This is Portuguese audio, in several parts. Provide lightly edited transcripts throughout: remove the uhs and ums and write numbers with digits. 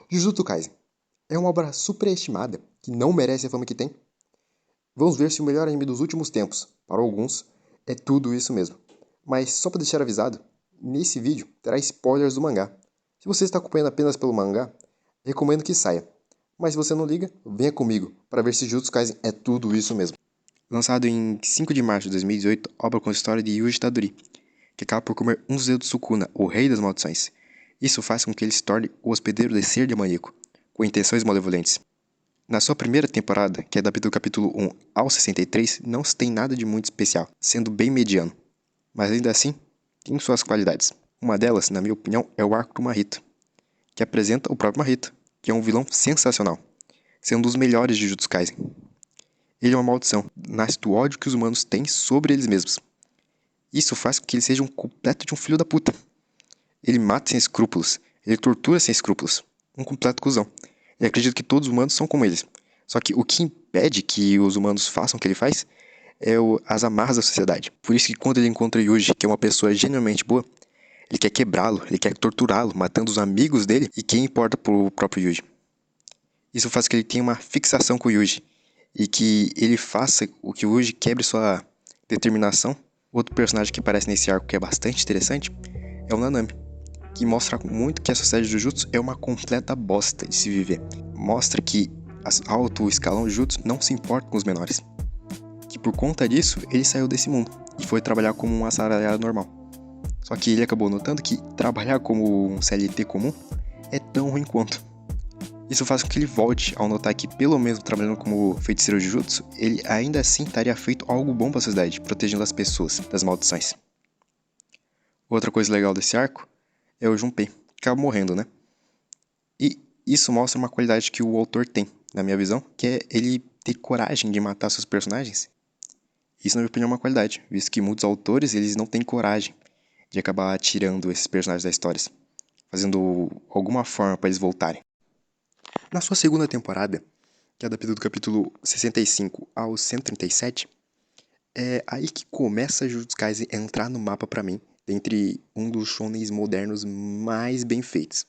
Jujutsu Kaisen é uma obra superestimada que não merece a fama que tem? Vamos ver se o melhor anime dos últimos tempos, para alguns, é tudo isso mesmo. Mas só para deixar avisado, nesse vídeo terá spoilers do mangá. Se você está acompanhando apenas pelo mangá, recomendo que saia. Mas se você não liga, venha comigo para ver se Jujutsu Kaisen é tudo isso mesmo. Lançado em 5 de março de 2018, obra com a história de Yuji Tadori, que acaba por comer um dedos do Sukuna, o rei das maldições. Isso faz com que ele se torne o hospedeiro de ser demoníaco, com intenções malevolentes. Na sua primeira temporada, que é do capítulo 1 ao 63, não se tem nada de muito especial, sendo bem mediano. Mas ainda assim, tem suas qualidades. Uma delas, na minha opinião, é o arco do Mahito, que apresenta o próprio Mahito, que é um vilão sensacional, sendo um dos melhores de Jujutsu Kaisen. Ele é uma maldição, nasce do ódio que os humanos têm sobre eles mesmos. Isso faz com que ele seja um completo de um filho da puta. Ele mata sem escrúpulos, ele tortura sem escrúpulos, um completo cuzão. E acredito que todos os humanos são como eles. Só que o que impede que os humanos façam o que ele faz é as amarras da sociedade. Por isso que quando ele encontra Yuji, que é uma pessoa genuinamente boa, ele quer quebrá-lo, ele quer torturá-lo, matando os amigos dele e quem importa pro próprio Yuji. Isso faz com que ele tenha uma fixação com o Yuji e que ele faça o que o Yuji quebre sua determinação. Outro personagem que aparece nesse arco que é bastante interessante é o Nanami, que mostra muito que a sociedade de Jujutsu é uma completa bosta de se viver. Mostra que alto escalão de Jujutsu não se importa com os menores. Que por conta disso, ele saiu desse mundo e foi trabalhar como um assalariado normal. Só que ele acabou notando que trabalhar como um CLT comum é tão ruim quanto. Isso faz com que ele volte ao notar que, pelo menos trabalhando como feiticeiro de Jujutsu, ele ainda assim estaria feito algo bom para a sociedade, protegendo as pessoas das maldições. Outra coisa legal desse arco é o Junpei, que acaba morrendo, né? E isso mostra uma qualidade que o autor tem, na minha visão, que é ele ter coragem de matar seus personagens. Isso, na minha opinião, é uma qualidade, visto que muitos autores eles não têm coragem de acabar tirando esses personagens das histórias, fazendo alguma forma para eles voltarem. Na sua segunda temporada, que é do capítulo 65 ao 137, é aí que começa Jujutsu Kaisen a entrar no mapa para mim, dentre um dos shonens modernos mais bem feitos.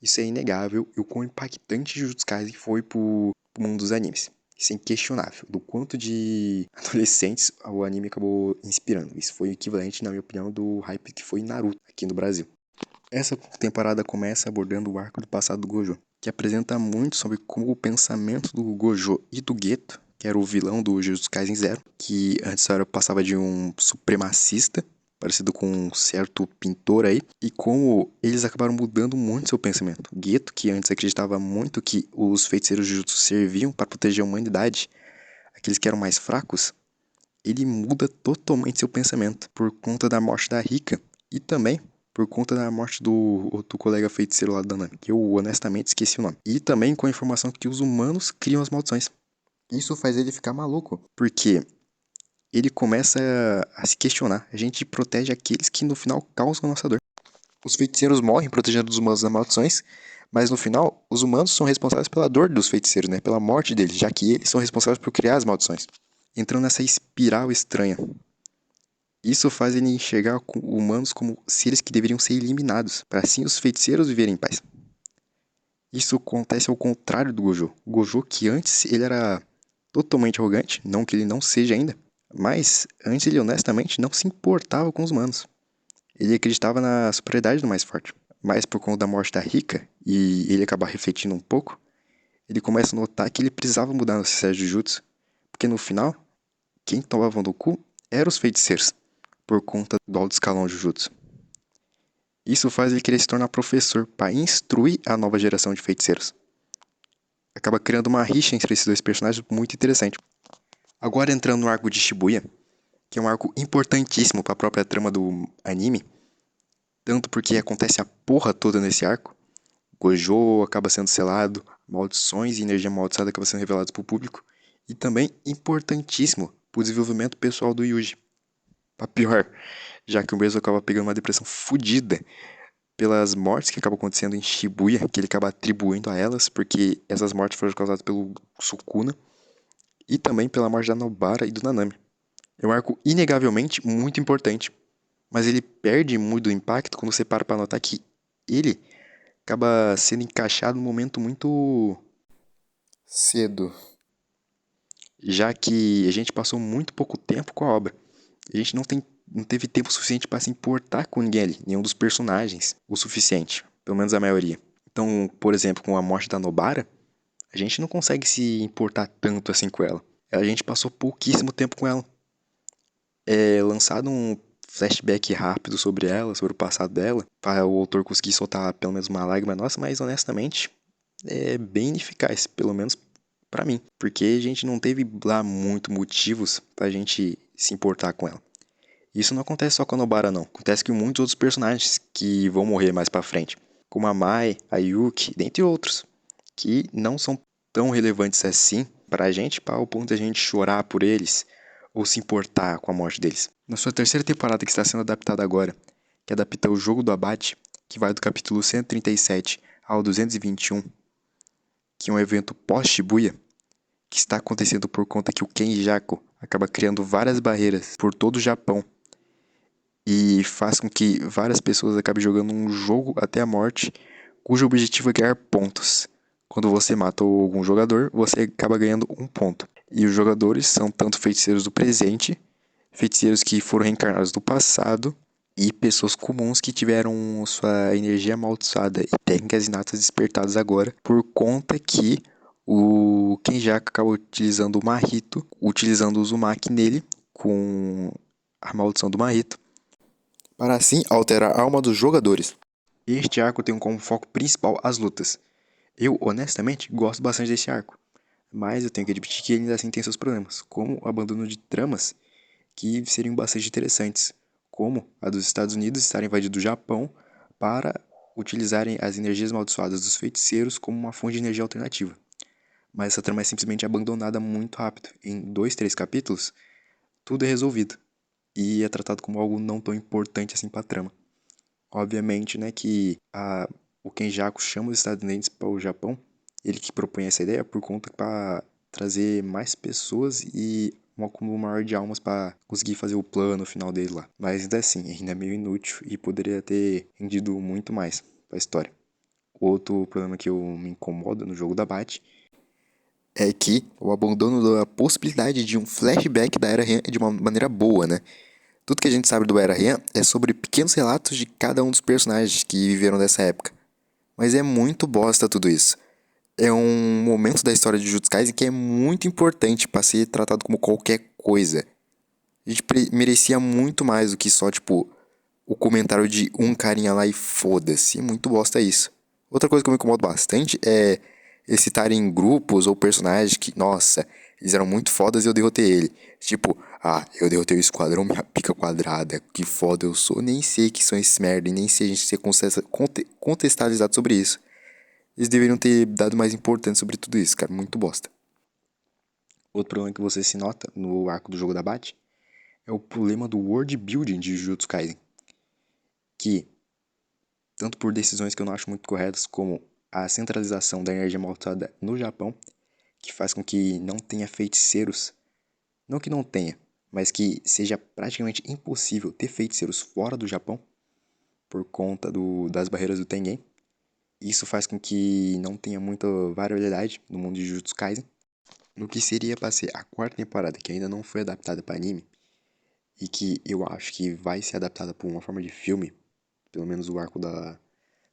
Isso é inegável e o quão impactante Jujutsu Kaisen foi pro mundo dos animes. Isso é inquestionável, do quanto de adolescentes o anime acabou inspirando. Isso foi o equivalente, na minha opinião, do hype que foi Naruto aqui no Brasil. Essa temporada começa abordando o arco do passado do Gojo, que apresenta muito sobre como o pensamento do Gojo e do Geto, que era o vilão do Jujutsu Kaisen Zero, que antes passava de um supremacista, parecido com um certo pintor aí, e como eles acabaram mudando muito seu pensamento. Geto, que antes acreditava muito que os feiticeiros de Jujutsu serviam para proteger a humanidade, aqueles que eram mais fracos, ele muda totalmente seu pensamento por conta da morte da Rika e também por conta da morte do outro colega feiticeiro lá da Nami, que eu honestamente esqueci o nome. E também com a informação que os humanos criam as maldições. Isso faz ele ficar maluco, porque ele começa a se questionar. A gente protege aqueles que no final causam a nossa dor. Os feiticeiros morrem protegendo os humanos das maldições, mas no final, os humanos são responsáveis pela dor dos feiticeiros, né? Pela morte deles, já que eles são responsáveis por criar as maldições. Entrando nessa espiral estranha. Isso faz ele enxergar humanos como seres que deveriam ser eliminados, para assim os feiticeiros viverem em paz. Isso acontece ao contrário do Gojo. O Gojo, que antes ele era totalmente arrogante, não que ele não seja ainda, mas antes ele honestamente não se importava com os humanos. Ele acreditava na superioridade do mais forte. Mas por conta da morte da Rika, e ele acabar refletindo um pouco, ele começa a notar que ele precisava mudar no sistema de Jutsu, porque no final, quem tomava no cu eram os feiticeiros, por conta do alto escalão de Jujutsu. Isso faz ele querer se tornar professor para instruir a nova geração de feiticeiros. Acaba criando uma rixa entre esses dois personagens muito interessante. Agora entrando no arco de Shibuya, que é um arco importantíssimo para a própria trama do anime, tanto porque acontece a porra toda nesse arco. Gojo acaba sendo selado, maldições e energia amaldiçoada acabam sendo revelados para o público, e também importantíssimo para o desenvolvimento pessoal do Yuji. Pra pior, já que o mesmo acaba pegando uma depressão fodida pelas mortes que acabam acontecendo em Shibuya, que ele acaba atribuindo a elas, porque essas mortes foram causadas pelo Sukuna, e também pela morte da Nobara e do Nanami. É um arco inegavelmente muito importante, mas ele perde muito do impacto quando você para pra notar que ele acaba sendo encaixado num momento muito Cedo. já que a gente passou muito pouco tempo com a obra. A gente não teve tempo suficiente para se importar com ninguém ali, nenhum dos personagens, o suficiente, pelo menos a maioria. Então, por exemplo, com a morte da Nobara, a gente não consegue se importar tanto assim com ela. A gente passou pouquíssimo tempo com ela. É lançado um flashback rápido sobre ela, sobre o passado dela, para o autor conseguir soltar pelo menos uma lágrima nossa, mas honestamente é bem ineficaz, pelo menos pra mim, porque a gente não teve lá muito motivos pra gente se importar com ela. Isso não acontece só com a Nobara, não. Acontece com muitos outros personagens que vão morrer mais pra frente, como a Mai, a Yuki, dentre outros, que não são tão relevantes assim pra gente, para o ponto de a gente chorar por eles ou se importar com a morte deles. Na sua terceira temporada que está sendo adaptada agora, que adapta o Jogo do Abate, que vai do capítulo 137 ao 221, que é um evento pós-Shibuya, que está acontecendo por conta que o Kenjaku acaba criando várias barreiras por todo o Japão e faz com que várias pessoas acabem jogando um jogo até a morte, cujo objetivo é ganhar pontos. Quando você mata algum jogador, você acaba ganhando um ponto. E os jogadores são tanto feiticeiros do presente, feiticeiros que foram reencarnados do passado e pessoas comuns que tiveram sua energia amaldiçoada e técnicas inatas despertadas agora por conta que o Kenjaku acaba utilizando o Mahito, utilizando o Uzumaki nele com a maldição do Mahito, Para assim alterar a alma dos jogadores. este arco tem como foco principal as lutas. Eu, honestamente, gosto bastante desse arco, mas eu tenho que admitir que ele ainda assim tem seus problemas, como o abandono de tramas que seriam bastante interessantes, como a dos Estados Unidos estar invadindo o Japão para utilizarem as energias amaldiçoadas dos feiticeiros como uma fonte de energia alternativa. Mas essa trama é simplesmente abandonada muito rápido. Em 2, 3 capítulos, tudo é resolvido e é tratado como algo não tão importante assim para a trama. Obviamente, né, que o Kenjaku chama os estadunidenses para o Japão, ele que propõe essa ideia por conta para trazer mais pessoas e um acúmulo maior de almas para conseguir fazer o plano final dele lá. Mas ainda assim, ainda é meio inútil e poderia ter rendido muito mais para a história. Outro problema que eu me incomodo no jogo da Bat É que o abandono da possibilidade de um flashback da Era Heian é de uma maneira boa, né? Tudo que a gente sabe do Era Heian é sobre pequenos relatos de cada um dos personagens que viveram dessa época. Mas é muito bosta tudo isso. É um momento da história de Jujutsu Kaisen que é muito importante para ser tratado como qualquer coisa. A gente merecia muito mais do que só, tipo, o comentário de um carinha lá e foda-se. É muito bosta isso. Outra coisa que eu me incomodo bastante é eles citarem grupos ou personagens que, nossa, eles eram muito fodas e eu derrotei ele. Tipo, eu derrotei o esquadrão minha pica quadrada, que foda eu sou. Nem sei que são esses merda e nem sei a gente ser contextualizado sobre isso. Eles deveriam ter dado mais importância sobre tudo isso, cara. Muito bosta. Outro problema que você se nota no arco do jogo da Bat é o problema do world building de Jujutsu Kaisen, que, tanto por decisões que eu não acho muito corretas, como a centralização da energia amaldiçoada no Japão, que faz com que não tenha feiticeiros, não que não tenha, mas que seja praticamente impossível ter feiticeiros fora do Japão, por conta das barreiras do Tengen. Isso faz com que não tenha muita variabilidade no mundo de Jujutsu Kaisen. No que seria para ser a quarta temporada, que ainda não foi adaptada para anime, e que eu acho que vai ser adaptada por uma forma de filme, pelo menos o arco da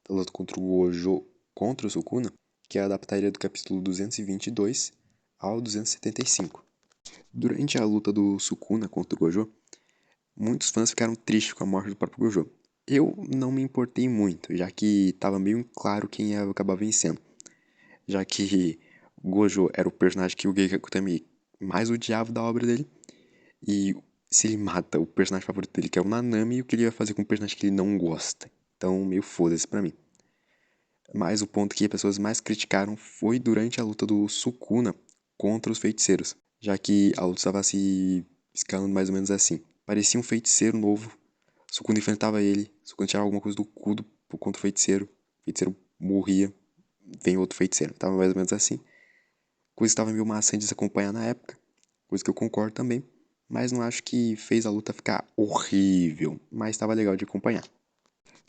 luta contra o Gojo contra o Sukuna, que é adaptaria do capítulo 222 ao 275. Durante a luta do Sukuna contra o Gojo, muitos fãs ficaram tristes com a morte do próprio Gojo. Eu não me importei muito, já que estava meio claro quem ia acabar vencendo, já que o Gojo era o personagem que o Geikaku também mais odiava da obra dele, e se ele mata o personagem favorito dele, que é o Nanami, o que ele vai fazer com o personagem que ele não gosta? Então, meio foda-se pra mim. Mas o ponto que as pessoas mais criticaram foi durante a luta do Sukuna contra os feiticeiros, já que a luta estava se escalando mais ou menos assim. Parecia um feiticeiro novo, Sukuna enfrentava ele, Sukuna tirava alguma coisa do cu contra o feiticeiro morria, vem outro feiticeiro. Tava mais ou menos assim. Coisa que estava meio maçante de se acompanhar na época, coisa que eu concordo também, mas não acho que fez a luta ficar horrível, mas estava legal de acompanhar.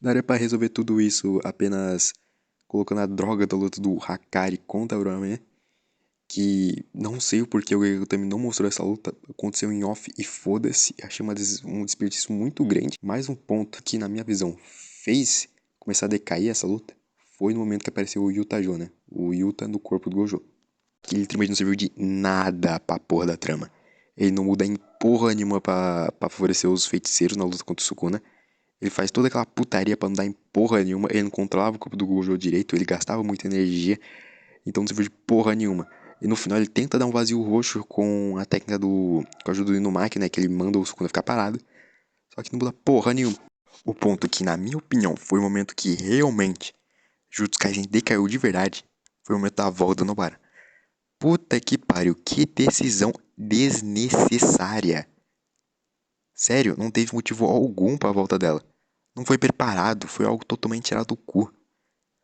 Daria para resolver tudo isso apenas colocando a droga da luta do Hakari contra o Urahime, que não sei o porquê o Gegakutami não mostrou essa luta, aconteceu em off e foda-se, achei um desperdício muito grande. Mais um ponto que, na minha visão, fez começar a decair essa luta, foi no momento que apareceu o Yuta-Jo, né? O Yuta no corpo do Gojo. Que literalmente não serviu de nada pra porra da trama. Ele não muda em porra nenhuma pra favorecer os feiticeiros na luta contra o Sukuna. Ele faz toda aquela putaria pra não dar em porra nenhuma. Ele não controlava o corpo do Gojo direito, ele gastava muita energia, então não serviu de porra nenhuma. E no final ele tenta dar um vazio roxo com a técnica com a ajuda do Inumaki, né? Que ele manda o Sukuna ficar parado. Só que não muda porra nenhuma. O ponto que, na minha opinião, foi o momento que realmente Jujutsu Kaisen decaiu de verdade, foi o momento da volta do Nobara. Puta que pariu, que decisão desnecessária. Sério, não teve motivo algum pra volta dela. Não foi preparado, foi algo totalmente tirado do cu.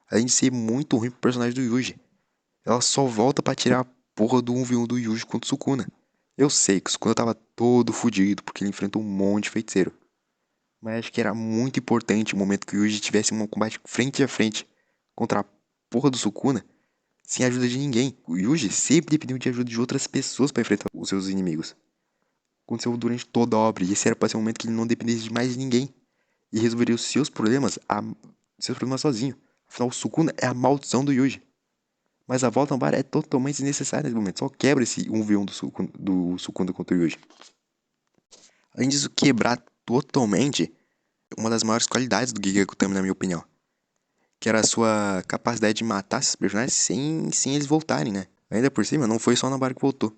Além de ser muito ruim pro personagem do Yuji. Ela só volta pra tirar a porra do 1v1 do Yuji contra o Sukuna. Eu sei que o Sukuna tava todo fudido porque ele enfrentou um monte de feiticeiro. Mas acho que era muito importante o momento que o Yuji tivesse um combate frente a frente contra a porra do Sukuna sem a ajuda de ninguém. O Yuji sempre dependeu de ajuda de outras pessoas para enfrentar os seus inimigos. Aconteceu durante toda a obra, e esse era para ser um momento que ele não dependesse de mais ninguém. E resolveria os seus problemas sozinho. Afinal, o Sukuna é a maldição do Yuji. Mas a volta ao bar é totalmente desnecessária nesse momento. Só quebra esse 1v1 do Sukuna contra o Yuji. Além disso, quebrar totalmente uma das maiores qualidades do Gegakutami, na minha opinião. Que era a sua capacidade de matar esses personagens sem eles voltarem, né? Ainda por cima, não foi só o Nobara que voltou.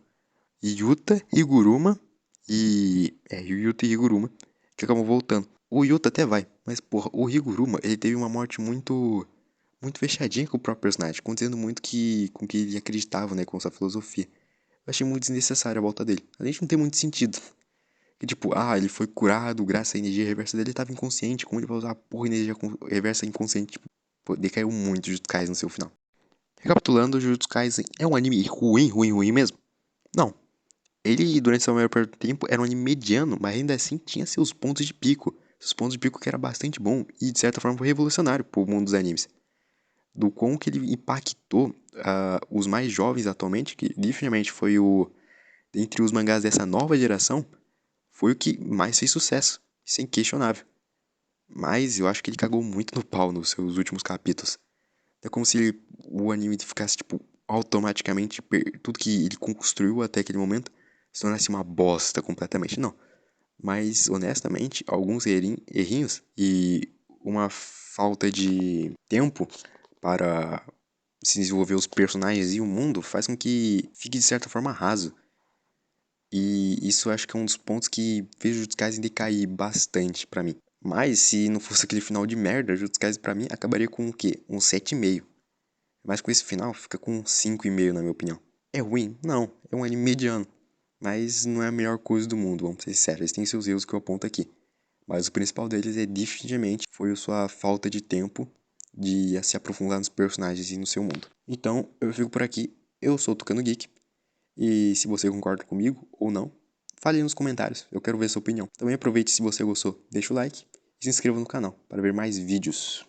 Yuta, Higuruma Yuta e Higuruma que acabam voltando. O Yuta até vai, mas porra, o Higuruma, ele teve uma morte muito fechadinha com o próprio personagem, condizendo muito com que ele acreditava, né, com sua filosofia. Eu achei muito desnecessária a volta dele. Além de não ter muito sentido. Que tipo, ele foi curado graças à energia reversa dele, ele tava inconsciente, como ele vai usar a porra energia reversa inconsciente? Tipo, pô, decaiu muito o Jujutsu Kaisen no seu final. Recapitulando, o Jujutsu Kaisen é um anime ruim mesmo? Não. Ele, durante sua maior parte do tempo, era um anime mediano, mas ainda assim tinha seus pontos de pico. Seus pontos de pico que era bastante bom e, de certa forma, foi revolucionário pro mundo dos animes. Do quão que ele impactou os mais jovens atualmente, que definitivamente foi dentre os mangás dessa nova geração, foi o que mais fez sucesso, isso é inquestionável. Mas eu acho que ele cagou muito no pau nos seus últimos capítulos. É como se o anime ficasse, tipo, automaticamente, tudo que ele construiu até aquele momento se tornasse uma bosta completamente. Não. Mas, honestamente, alguns errinhos e uma falta de tempo para se desenvolver os personagens e o mundo faz com que fique, de certa forma, raso. E isso eu acho que é um dos pontos que fez Jujutsu Kaisen decair bastante pra mim. Mas, se não fosse aquele final de merda, Jujutsu Kaisen pra mim acabaria com o quê? Um 7,5. Mas com esse final fica com 5,5 na minha opinião. É ruim? Não, é um anime mediano. Mas não é a melhor coisa do mundo, vamos ser sérios. Tem seus erros que eu aponto aqui. Mas o principal deles é definitivamente foi a sua falta de tempo de se aprofundar nos personagens e no seu mundo. Então, eu fico por aqui. Eu sou o Tucano Geek. E se você concorda comigo ou não, fale aí nos comentários. Eu quero ver sua opinião. Também aproveite se você gostou, deixa o like e se inscreva no canal para ver mais vídeos.